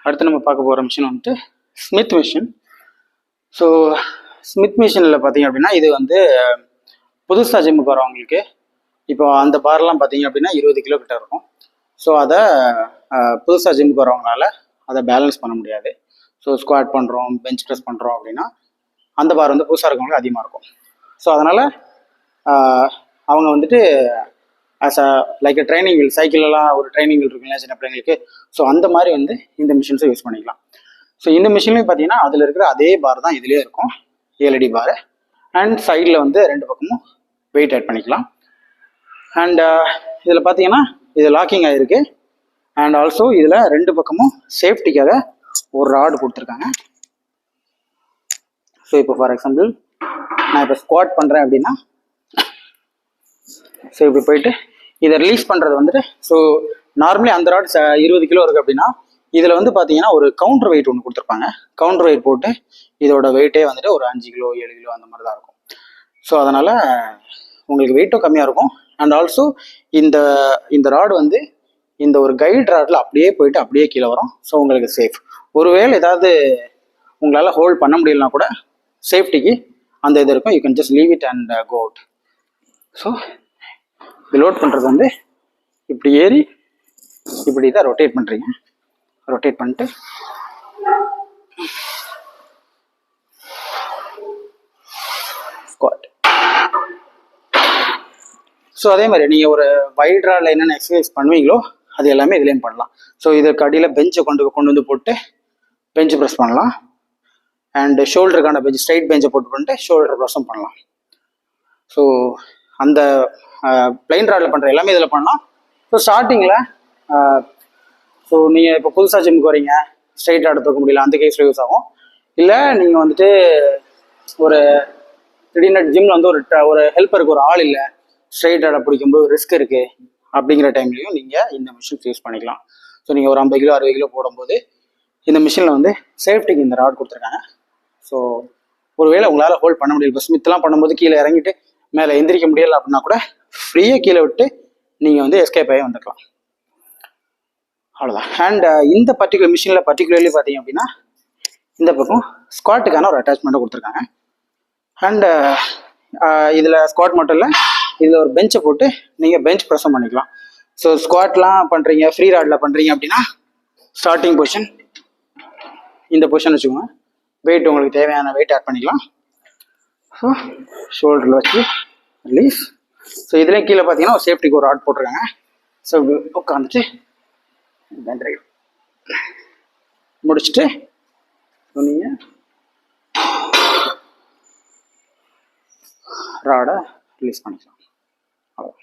அடுத்து நம்ம பார்க்க போகிற மிஷின் வந்துட்டு ஸ்மித் மிஷின். ஸோ ஸ்மித் மிஷினில் பார்த்தீங்க அப்படின்னா இது வந்து புதுசாக ஜிம்முக்கு வரவங்களுக்கு இப்போ அந்த பார்லாம் பார்த்தீங்க அப்படின்னா 20 கிலோ கிட்ட இருக்கும். ஸோ அதை புதுசாக ஜிம்முக்கு வரவங்களால அதை பேலன்ஸ் பண்ண முடியாது. ஸோ ஸ்குவாட் பண்ணுறோம், பெஞ்ச் ப்ரெஸ் பண்ணுறோம் அப்படின்னா அந்த பார் வந்து புதுசாக இருக்கவங்களுக்கு அதிகமாக இருக்கும். ஸோ அதனால் அவங்க வந்துட்டு as a like training wheel, சைக்கிளெல்லாம் ஒரு ட்ரைனிங் வீல் இருக்குங்களா சின்ன பிள்ளைங்களுக்கு, ஸோ அந்த மாதிரி வந்து இந்த மிஷின்ஸை யூஸ் பண்ணிக்கலாம். ஸோ இந்த மிஷின்லையும் பார்த்தீங்கன்னா அதில் இருக்கிற அதே பார் தான் இதுலேயே இருக்கும், ஏஎல்இடி பார். அண்ட் சைடில் வந்து 2 பக்கமும் வெயிட் ஆட் பண்ணிக்கலாம். அண்ட் இதில் பார்த்தீங்கன்னா இது லாக்கிங் ஆகிருக்கு. அண்ட் ஆல்சோ இதில் 2 பக்கமும் சேஃப்டிக்காக ஒரு ராடு கொடுத்துருக்காங்க. ஸோ இப்போ ஃபார் எக்ஸாம்பிள் நான் இப்போ ஸ்குவாட் பண்ணுறேன் அப்படின்னா, ஸோ இப்படி போயிட்டு இதை ரிலீஸ் பண்ணுறது வந்துட்டு, ஸோ நார்மலி அந்த ராட் 20 கிலோ இருக்குது அப்படின்னா இதில் வந்து பார்த்தீங்கன்னா ஒரு கவுண்டர் வெயிட் ஒன்று கொடுத்துருப்பாங்க. கவுண்டர் வெயிட் போட்டு இதோட வெயிட்டே வந்துட்டு ஒரு 5 கிலோ 7 கிலோ அந்த மாதிரி தான் இருக்கும். ஸோ அதனால் உங்களுக்கு வெயிட்டும் கம்மியாக இருக்கும். அண்ட் ஆல்சோ இந்த ராடு வந்து இந்த ஒரு கைட் ராடில் அப்படியே போயிட்டு அப்படியே கீழே வரும். ஸோ உங்களுக்கு சேஃப். ஒருவேளை ஏதாவது உங்களால் ஹோல்ட் பண்ண முடியலனா கூட சேஃப்டிக்கு அந்த இது இருக்கும். You can just leave it and go out. So இது லோட் பண்ணுறது வந்து இப்படி ஏறி இப்படி தான் ரொட்டேட் பண்ணுறீங்க. ரொட்டேட் பண்ணிட்டு ஸ்குவாட். ஸோ அதே மாதிரி நீங்கள் ஒரு வைட் ராடில் என்னென்ன எக்ஸசைஸ் பண்ணுவீங்களோ அது எல்லாமே இதுலேயும் பண்ணலாம். ஸோ இதுக்கு அடியில் பெஞ்சை கொண்டு வந்து போட்டு பெஞ்சு ப்ரெஸ் பண்ணலாம். அண்ட் ஷோல்டருக்கான பெஞ்ச், ஸ்ட்ரைட் பெஞ்சை பண்ணிட்டு ஷோல்டர் ப்ரெஸ்ஸும் பண்ணலாம். ஸோ அந்த பிளைன் ராடில் பண்ணுற எல்லாமே இதில் பண்ணலாம். ஸோ ஸ்டார்டிங்கில் ஸோ நீங்கள் இப்போ புதுசாக ஜிம்முக்கு வரீங்க, ஸ்ட்ரைட் ராடு தூக்க முடியல, அந்த கேஸில் யூஸ் ஆகும். இல்லை நீங்கள் வந்துட்டு ஒரு திடீர்னு ஜிம்மில் வந்து ஒரு ஹெல்ப்பருக்கு ஒரு ஆள் இல்லை, ஸ்ட்ரைட் ராடை பிடிக்கும்போது ரிஸ்க் இருக்குது அப்படிங்கிற டைம்லையும் நீங்கள் இந்த மிஷின்ஸ் யூஸ் பண்ணிக்கலாம். ஸோ நீங்கள் ஒரு 50 கிலோ 60 கிலோ போடும்போது இந்த மிஷினில் வந்து சேஃப்டிக்கு இந்த ராட் கொடுத்துருக்காங்க. ஸோ ஒருவேளை உங்களால் ஹோல்ட் பண்ண முடியல, இப்போ ஸ்மித்லாம் பண்ணும்போது கீழே இறங்கிட்டு மேலே எந்திரிக்க முடியலை அப்படின்னா கூட ஃப்ரீயாக கீழே விட்டு நீங்கள் வந்து எஸ்கேப் ஆகி வந்துக்கலாம். அவ்வளோதான். அண்ட் இந்த பர்டிகுலர் மிஷினில் பர்டிகுலர்லி பார்த்தீங்க அப்படின்னா இந்த பக்கம் ஸ்குவாட்டுக்கான ஒரு அட்டாச்மெண்ட்டை கொடுத்துருக்காங்க. அண்டு இதில் ஸ்குவாட் மட்டும் இல்லை, இதில் ஒரு பெஞ்சை போட்டு நீங்கள் பெஞ்ச் ப்ரெஸ்ஸும் பண்ணிக்கலாம். ஸோ ஸ்குவாட்லாம் பண்ணுறீங்க, ஃப்ரீ ராடில் பண்ணுறீங்க அப்படின்னா ஸ்டார்டிங் பொசிஷன் இந்த பொசிஷன் வச்சுக்கோங்க. வெயிட் உங்களுக்கு தேவையான வெயிட் ஆட் பண்ணிக்கலாம். ஸோ ஷோல்டரில் வச்சு ரிலீஸ். ஸோ இதுலேயும் கீழே பார்த்தீங்கன்னா ஒரு சேஃப்டிக்கு ஒரு ராட் போட்டிருக்காங்க. ஸோ உட்காந்துட்டு முடிச்சுட்டு நீங்கள் ராடை ரிலீஸ் பண்ணிக்கலாம். அவ்வளோ.